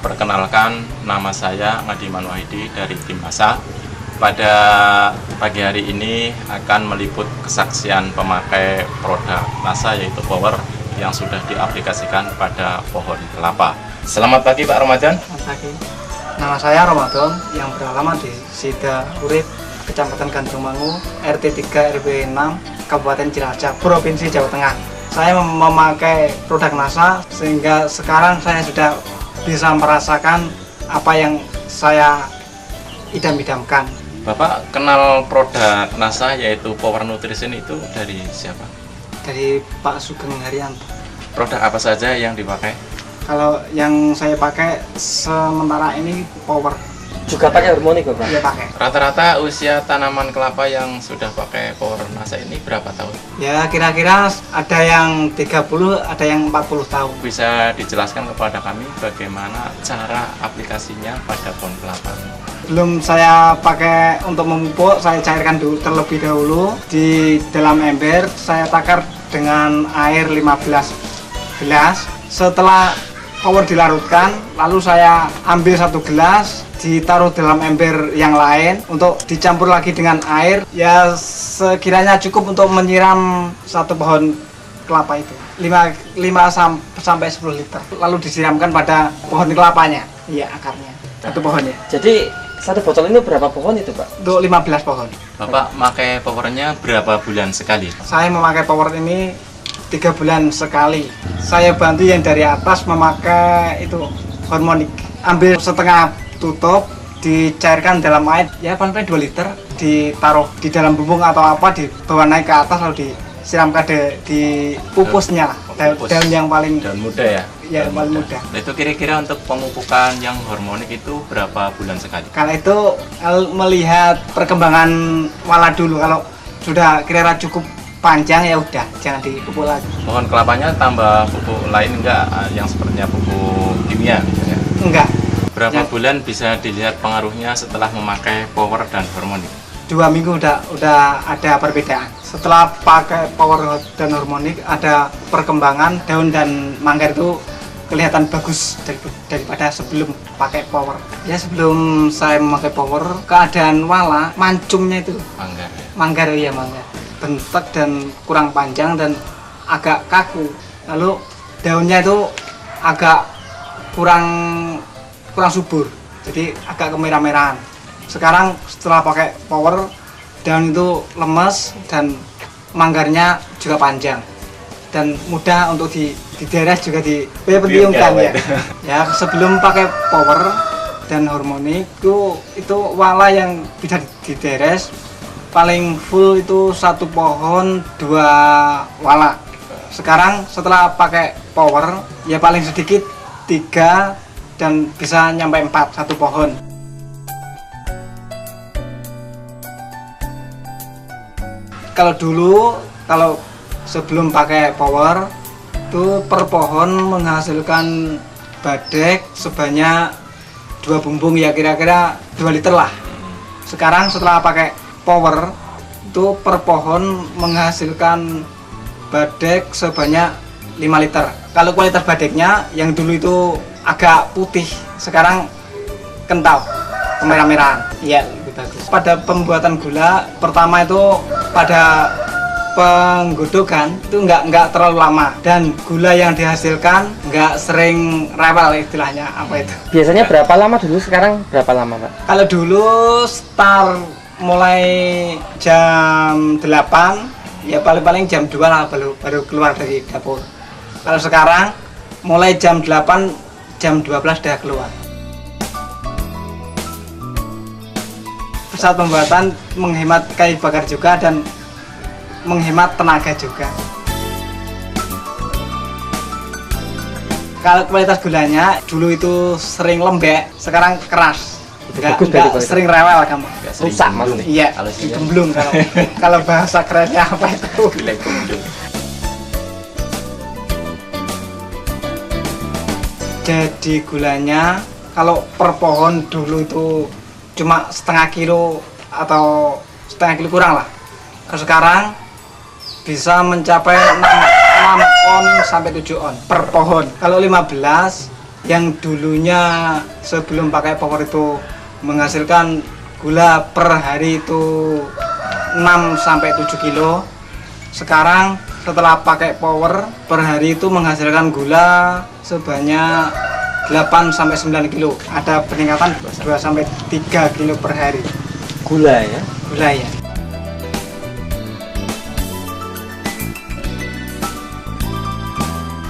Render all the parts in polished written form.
Perkenalkan, nama saya Ngadiman Wahidi dari tim ASA. Pada pagi hari ini akan meliput kesaksian pemakai produk NASA yaitu Power yang sudah diaplikasikan pada pohon kelapa. Selamat pagi Pak Ramadan. Selamat pagi. Nama saya Ramadan yang beralamat di Sida Urip, Kecamatan Gandrungmangu, RT 3 RW 6, Kabupaten Cilacap, Provinsi Jawa Tengah. Saya memakai produk NASA sehingga sekarang saya sudah bisa merasakan apa yang saya idam-idamkan. Bapak kenal produk NASA yaitu Power Nutrition itu dari siapa? Dari Pak Sugeng Haryanto. Produk apa saja yang dipakai? Kalau yang saya pakai sementara ini Power. Juga pakai harmonik Bapak? Iya pakai. Rata-rata usia tanaman kelapa yang sudah pakai Power NASA ini berapa tahun? Ya kira-kira ada yang 30, ada yang 40 tahun. Bisa dijelaskan kepada kami bagaimana cara aplikasinya pada pohon kelapa? Belum saya pakai untuk memupuk, saya cairkan dulu terlebih dahulu di dalam ember. Saya takar dengan air 15 gelas. Setelah Power dilarutkan, lalu saya ambil 1 gelas, ditaruh dalam ember yang lain untuk dicampur lagi dengan air. Ya sekiranya cukup untuk menyiram satu pohon kelapa itu 5 sampai 10 liter. Lalu disiramkan pada pohon kelapanya, iya akarnya, satu pohonnya. Jadi satu botol ini berapa pohon itu Pak? Untuk 15 pohon. Bapak pakai Powernya berapa bulan sekali? Saya memakai Power ini 3 bulan sekali. Saya bantu yang dari atas memakai itu harmonik. Ambil setengah tutup, dicairkan dalam air, ya paling 2 liter, ditaruh di dalam bumbung atau apa, dibawa naik ke atas lalu disiramkan di pupusnya lah. Daun yang paling daun muda ya? Ya, daun paling muda. Nah, itu kira-kira untuk pemupukan yang harmonik itu berapa bulan sekali? Kalau itu melihat perkembangan wala dulu. Kalau sudah kira-kira cukup panjang ya udah, jangan dipupuk lagi. Pohon kelapanya tambah pupuk lain enggak yang sepertinya pupuk kimia misalnya? Enggak. Berapa Ya. bulan bisa dilihat pengaruhnya setelah memakai Power dan harmonik? 2 minggu udah ada perbedaan. Setelah pakai Power dan harmonik ada perkembangan daun dan manggar itu kelihatan bagus daripada sebelum pakai Power. Ya sebelum saya memakai Power, keadaan wala mancungnya itu Manggar ya? manggar, iya manggar, bentek dan kurang panjang dan agak kaku. Lalu daunnya itu agak kurang subur, jadi agak kemerah-merahan. Sekarang setelah pakai Power, daun itu lemes dan manggarnya juga panjang dan mudah untuk dideres juga ditiungkan ya. Ya sebelum pakai Power dan harmonik itu wala yang bisa dideres paling full itu 1 pohon 2 wala. Sekarang setelah pakai Power ya paling sedikit 3 dan bisa nyampe 4 1 pohon. Kalau sebelum pakai Power itu per pohon menghasilkan badek sebanyak 2 bumbung ya kira-kira 2 liter lah. Sekarang setelah pakai Power itu per pohon menghasilkan badek sebanyak 5 liter. Kalau kualitas badeknya yang dulu itu agak putih, sekarang kental, kemerah-merahan. Iya, lebih bagus. Pada pembuatan gula pertama itu pada penggodokan itu nggak terlalu lama dan gula yang dihasilkan nggak sering rewel istilahnya apa itu. Biasanya berapa lama dulu, sekarang berapa lama Pak? Kalau dulu start mulai jam 8 ya paling-paling jam 2 lah baru keluar dari dapur. Kalau sekarang mulai jam 8 jam 12 sudah keluar. Saat pembuatan menghemat kayu bakar juga dan menghemat tenaga juga. Kalau kualitas gulanya dulu itu sering lembek, sekarang keras. Nggak sering rewel kamu. Rusak maksudnya? Iya, Kalau gemblung kalau bahasa kerennya apa itu? Jadi gulanya kalau per pohon dulu itu cuma setengah kilo atau setengah kilo kurang lah. Kalau sekarang bisa mencapai 6 on sampai 7 on per pohon. Kalau 15 yang dulunya sebelum pakai power itu menghasilkan gula per hari itu 6-7 kilo. Sekarang setelah pakai power per hari itu menghasilkan gula sebanyak 8-9 kilo. Ada peningkatan 2-3 kilo per hari. Gula ya? Gula ya.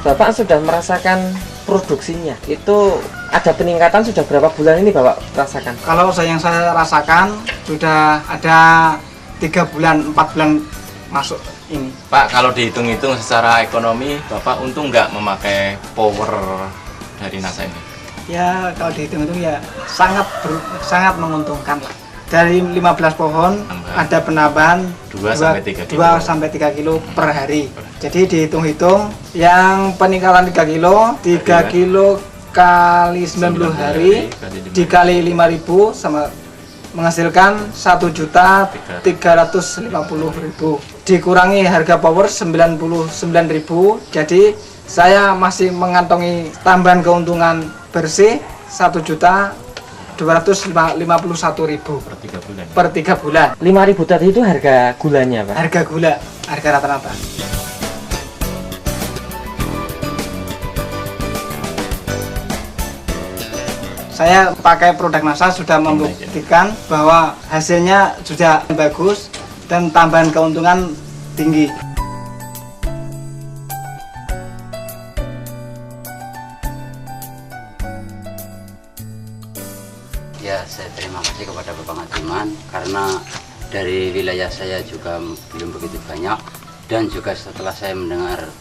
Bapak sudah merasakan produksinya, itu ada peningkatan sudah berapa bulan ini Bapak rasakan? Kalau yang saya rasakan sudah ada 3 bulan, 4 bulan masuk ini. Pak, kalau dihitung-hitung secara ekonomi, Bapak untung nggak memakai power dari NASA ini? Ya kalau dihitung-hitung ya sangat menguntungkan lah. Dari 15 pohon ada penambahan 2-3 kilo. 2-3 kilo per hari. Jadi dihitung-hitung yang peningkatan 3 kilo, 3 kilo kali 90 hari dikali 5.000 sama menghasilkan 1.350.000. Dikurangi harga power 99.000. Jadi saya masih mengantongi tambahan keuntungan bersih 1.251.000 per 3 bulan. 5.000 tadi itu harga gulanya Pak? Harga gula, harga rata-rata. Saya pakai produk NASA sudah membuktikan bahwa hasilnya sudah bagus dan tambahan keuntungan tinggi. Ya, saya terima kasih kepada Bapak Ngadiman karena dari wilayah saya juga belum begitu banyak, dan juga setelah saya mendengar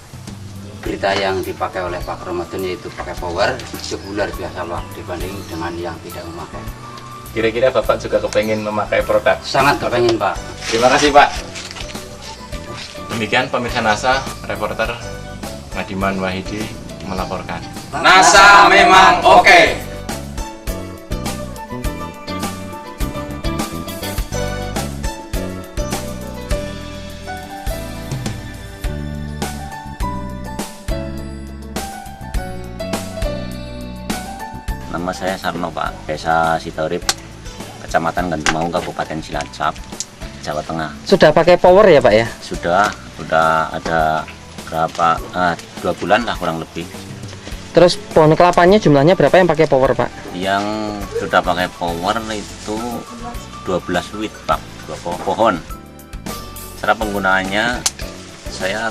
berita yang dipakai oleh Pak Ramadan yaitu pakai power, cukup luar biasa loh dibanding dengan yang tidak memakai. Kira-kira Bapak juga kepengen memakai produk? Sangat kepengen Pak. Terima kasih Pak. Demikian pemirsa NASA, reporter Ngadiman Wahidi melaporkan. NASA memang oke. Nama saya Sarno Pak, Desa Sitorip, Kecamatan Gantumau, Kabupaten Cilacap, Jawa Tengah. Sudah pakai power ya Pak ya? Sudah ada berapa, 2 bulan lah kurang lebih. Terus pohon kelapanya jumlahnya berapa yang pakai power Pak? Yang sudah pakai power itu 12 wit Pak, 2 pohon. Cara penggunaannya, saya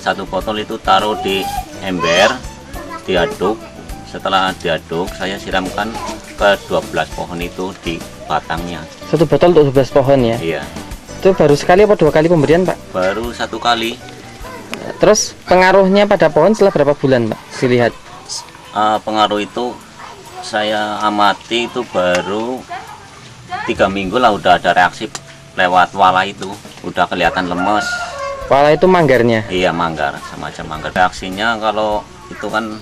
satu botol itu taruh di ember, diaduk. Setelah diaduk, saya siramkan ke 12 pohon itu di batangnya. Satu botol untuk 12 pohon ya? Iya. Itu baru sekali apa 2 kali pemberian Pak? Baru 1 kali. Terus pengaruhnya pada pohon setelah berapa bulan Pak? Dilihat. Pengaruh itu saya amati itu baru 3 minggu lah udah ada reaksi lewat wala itu. Udah kelihatan lemes. Wala itu manggarnya? Iya, manggar, semacam manggar. Reaksinya kalau itu kan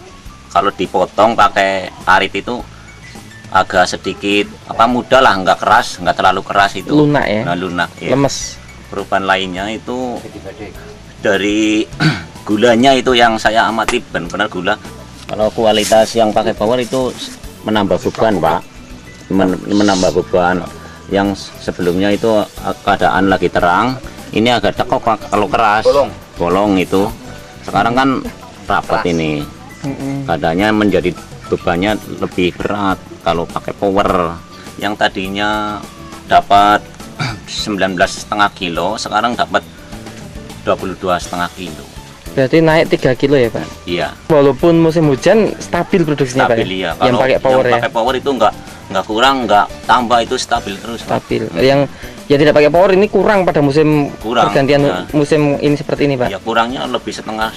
kalau dipotong pakai karit itu agak sedikit mudah lah, nggak keras, nggak terlalu keras itu. Lunak ya? Nah, lunak, ya. Lemes. Perubahan lainnya itu dari gulanya itu yang saya amati benar-benar gula. Kalau kualitas yang pakai power itu menambah beban Pak, menambah beban. Yang sebelumnya itu keadaan lagi terang, ini agak cekok Pak. Kalau keras, bolong itu. Sekarang kan rapat ini. Keadaannya menjadi bebannya lebih berat kalau pakai power. Yang tadinya dapat 19,5 kilo, sekarang dapat 22,5 kilo. Berarti naik 3 kilo ya Pak? Iya. Walaupun musim hujan stabil produksinya Pak? Stabil, iya. Yang Kalau pakai power yang ya? pakai power itu nggak kurang, nggak tambah, itu stabil terus Pak. Stabil. Yang tidak pakai power ini kurang pada musim pergantian ya. Musim ini seperti ini Pak? Ya kurangnya lebih setengah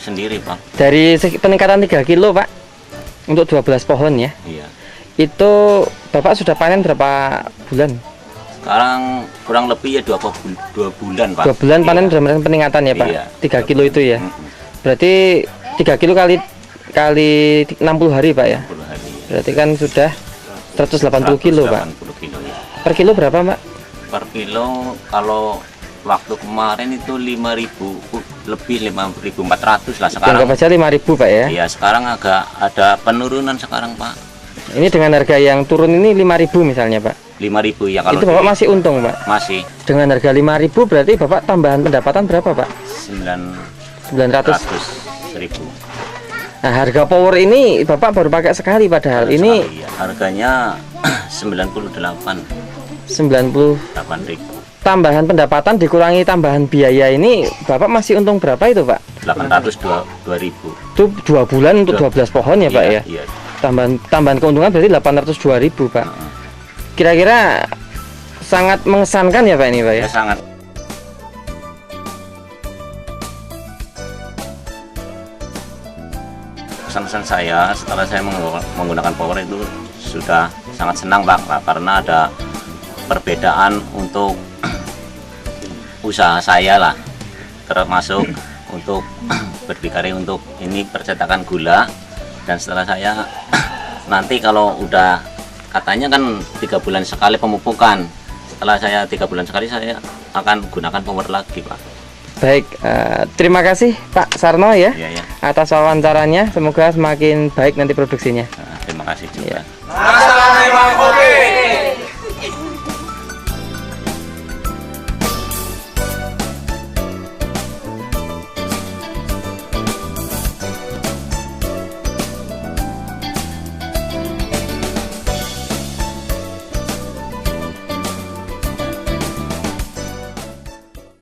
sendiri Pak. Dari peningkatan 3 kilo Pak untuk 12 pohon ya, Iya. itu Bapak sudah panen berapa bulan? Sekarang kurang lebih ya 2 bulan Pak. 2 bulan panen Iya. sudah merasakan peningkatan ya Pak? Iya. 3 kilo itu ya. Berarti 3 kilo kali 60 hari Pak ya? 60 hari. Berarti kan sudah 180 kilo Pak. 180 kilo ya. Per kilo berapa Pak? Per kilo kalau waktu kemarin itu 5.000 lebih 5.400 lah sekarang. Anggap aja 5.000 Pak ya. Iya, sekarang agak ada penurunan sekarang Pak. Ini dengan harga yang turun ini 5.000 misalnya Pak. 5.000 ya kalau Itu Bapak masih untung Pak. masih Dengan harga 5.000 berarti Bapak tambahan pendapatan berapa Pak? 900. 900.000. Nah, harga power ini Bapak baru pakai sekali padahal ini Sekali, ya. Harganya 98. 98.000. 8.000. Tambahan pendapatan dikurangi tambahan biaya ini Bapak masih untung berapa itu Pak? 802.000. Itu 2 bulan untuk 12 pohon ya Pak ya? Iya. Tambahan keuntungan berarti 802.000 Pak. Kira-kira sangat mengesankan ya Pak ini Pak ya? Ya sangat. Pesan-pesan saya setelah saya menggunakan power itu sudah sangat senang Pak, karena ada perbedaan untuk usaha saya lah, termasuk untuk berdikari untuk ini percetakan gula. Dan setelah saya nanti kalau udah katanya kan 3 bulan sekali pemupukan, setelah saya 3 bulan sekali saya akan gunakan power lagi Pak. Baik, terima kasih Pak Sarno ya, Iya ya. atas wawancaranya. Semoga semakin baik nanti produksinya. Terima kasih juga. Masa memang oke.